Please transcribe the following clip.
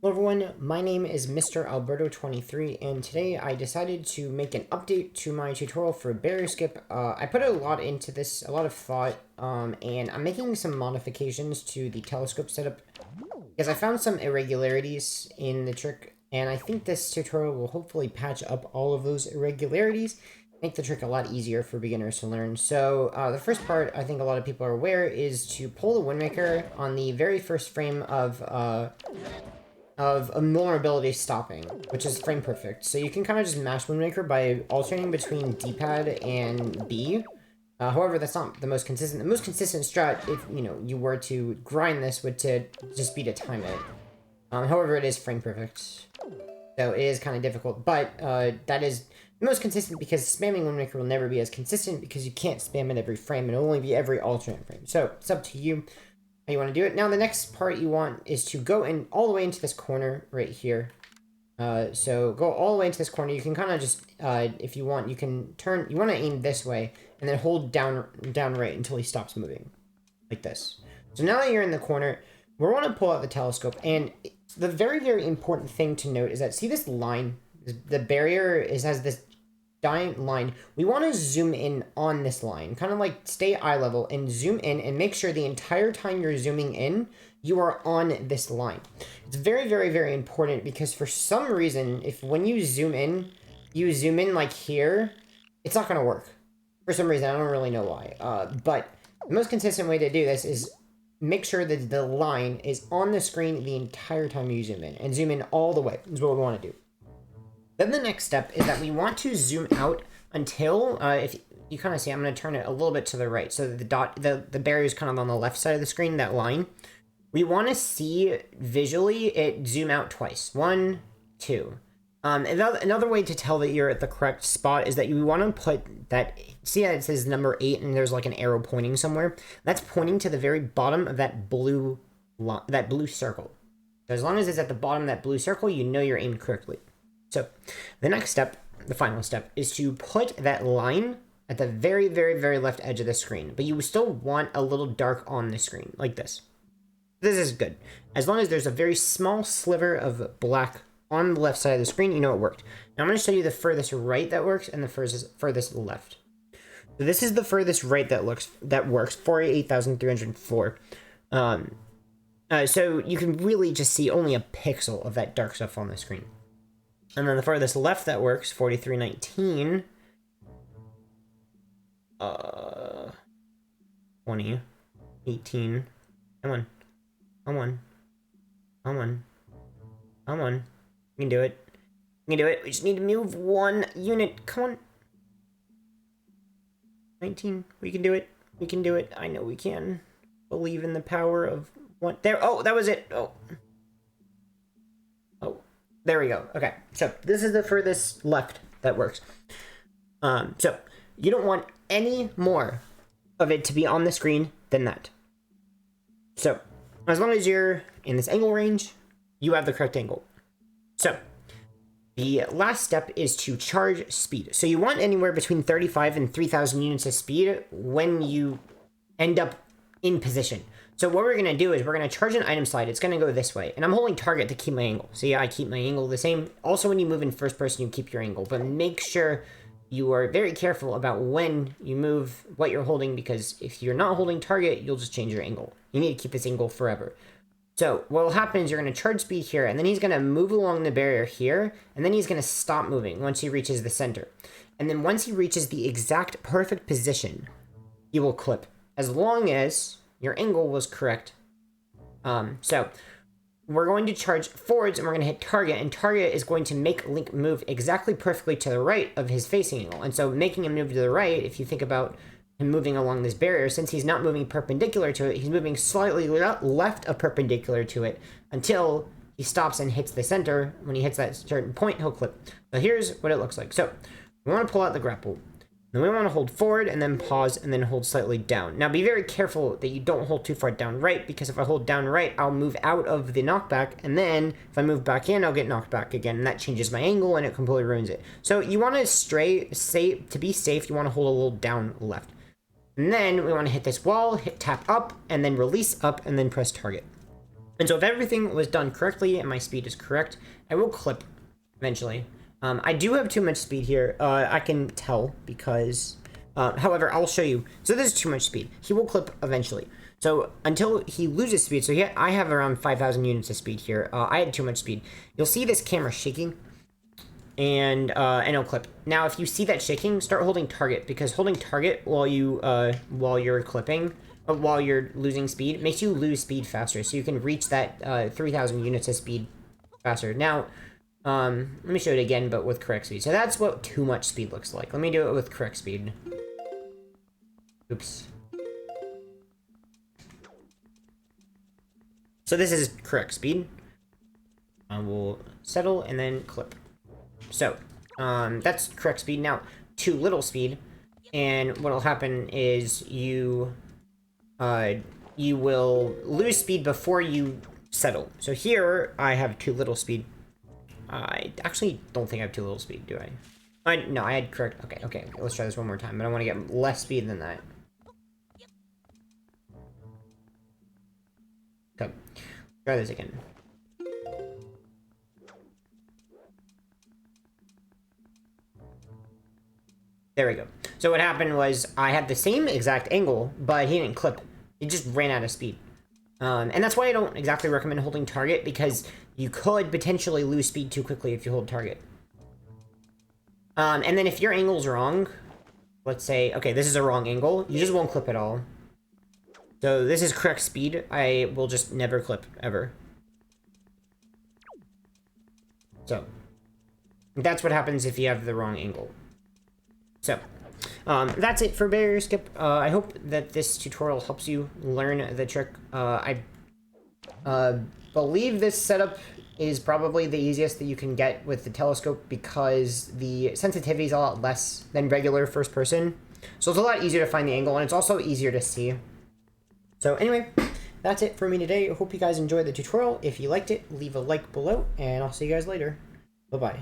Hello everyone, my name is Mr. Alberto23 and today I decided to make an update to my tutorial for barrier skip. I put a lot into this, a lot of thought, and I'm making some modifications to the telescope setup because I found some irregularities in the trick, and I think this tutorial will hopefully patch up all of those irregularities, make the trick a lot easier for beginners to learn. So the first part I think a lot of people are aware is to pull the Windmaker on the very first frame of a vulnerability stopping, which is frame perfect. So you can kind of just mash Windmaker by alternating between D-pad and B. However, that's not the most consistent. The most consistent strat, if you were to grind this, would to just be to time it. However, it is frame perfect, so it is kind of difficult. But that is the most consistent because spamming Windmaker will never be as consistent because you can't spam it every frame. It'll only be every alternate frame. So it's up to you how you want to do it. Now the next part you want is to go in all the way into this corner right here. So go all the way into this corner. You can kind of just, if you want, you can turn, you want to aim this way and then hold down right until he stops moving, like this. So now that you're in the corner, we want to pull out the telescope, and the very important thing to note is that, see this line, the barrier has this giant line. We want to zoom in on this line, kind of like stay eye level and zoom in and make sure the entire time you're zooming in, you are on this line. It's very important because for some reason, if when you zoom in like here, it's not going to work. For some reason, I don't really know why. But the most consistent way to do this is make sure that the line is on the screen the entire time you zoom in, and zoom in all the way is what we want to do. Then the next step is that we want to zoom out until, if you kind of see, I'm going to turn it a little bit to the right, so that the barrier is kind of on the left side of the screen, that line. We want to see visually it zoom out twice. 1, 2. Another way to tell that you're at the correct spot is that you want to put that, see how it says number 8 and there's like an arrow pointing somewhere? That's pointing to the very bottom of that blue circle. So as long as it's at the bottom of that blue circle, you know you're aimed correctly. So the next step, the final step, is to put that line at the very left edge of the screen, but you still want a little dark on the screen, like this. This is good. As long as there's a very small sliver of black on the left side of the screen, you know it worked. Now I'm going to show you the furthest right that works and the furthest left. So this is the furthest right that works, 48,304. So you can really just see only a pixel of that dark stuff on the screen. And then the farthest left that works, 4319, 20, 18, come on, you can do it, we just need to move 1 unit, come on, 19, we can do it, I know we can, believe in the power of one, there, oh, that was it, oh. There we go. Okay, so this is the furthest left that works. So you don't want any more of it to be on the screen than that. So as long as you're in this angle range, you have the correct angle. So the last step is to charge speed. So you want anywhere between 35 and 3,000 units of speed when you end up in position. So what we're going to do is we're going to charge an item slide. It's going to go this way. And I'm holding target to keep my angle. So yeah, I keep my angle the same. Also, when you move in first person, you keep your angle. But make sure you are very careful about when you move what you're holding, because if you're not holding target, you'll just change your angle. You need to keep this angle forever. So what will happen is you're going to charge speed here, and then he's going to move along the barrier here, and then he's going to stop moving once he reaches the center. And then once he reaches the exact perfect position, he will clip, as long as your angle was correct. So we're going to charge forwards and we're going to hit target, and target is going to make Link move exactly perfectly to the right of his facing angle. And so making him move to the right, if you think about him moving along this barrier, since he's not moving perpendicular to it, he's moving slightly left of perpendicular to it until he stops and hits the center. When he hits that certain point, he'll clip. So here's what it looks like. So we want to pull out the grapple. Then we want to hold forward and then pause and then hold slightly down. Now be very careful that you don't hold too far down right, because if I hold down right, I'll move out of the knockback, and then if I move back in, I'll get knocked back again, and that changes my angle and it completely ruins it. So you want to be safe, you want to hold a little down left. And then we want to hit this wall, hit tap up, and then release up, and then press target. And so if everything was done correctly and my speed is correct, I will clip eventually. I do have too much speed here. I can tell because, however, I'll show you. So this is too much speed. He will clip eventually. So until he loses speed, so I have around 5,000 units of speed here. I had too much speed. You'll see this camera shaking, and it'll clip. Now, if you see that shaking, start holding target, because holding target while you're clipping, while you're losing speed, makes you lose speed faster, so you can reach that 3,000 units of speed faster. Now, let me show it again, but with correct speed. So that's what too much speed looks like. Let me do it with correct speed. Oops. So this is correct speed. I will settle and then clip. So, that's correct speed. Now, too little speed, and what'll happen is you will lose speed before you settle. So here, I have too little speed. I actually don't think I have too little speed, do I? No, I had correct. Okay, let's try this one more time, but I want to get less speed than that. Okay, try this again. There we go. So what happened was I had the same exact angle, but he didn't clip. It just ran out of speed. And that's why I don't exactly recommend holding target, because you could potentially lose speed too quickly if you hold target. And then if your angle's wrong, let's say, okay, this is a wrong angle, you just won't clip at all. So this is correct speed. I will just never clip, ever. So, that's what happens if you have the wrong angle. So, that's it for barrier skip. I hope that this tutorial helps you learn the trick. I believe this setup is probably the easiest that you can get with the telescope, because the sensitivity is a lot less than regular first person. So it's a lot easier to find the angle, and it's also easier to see. So anyway, that's it for me today. I hope you guys enjoyed the tutorial. If you liked it, leave a like below, and I'll see you guys later. Bye-bye.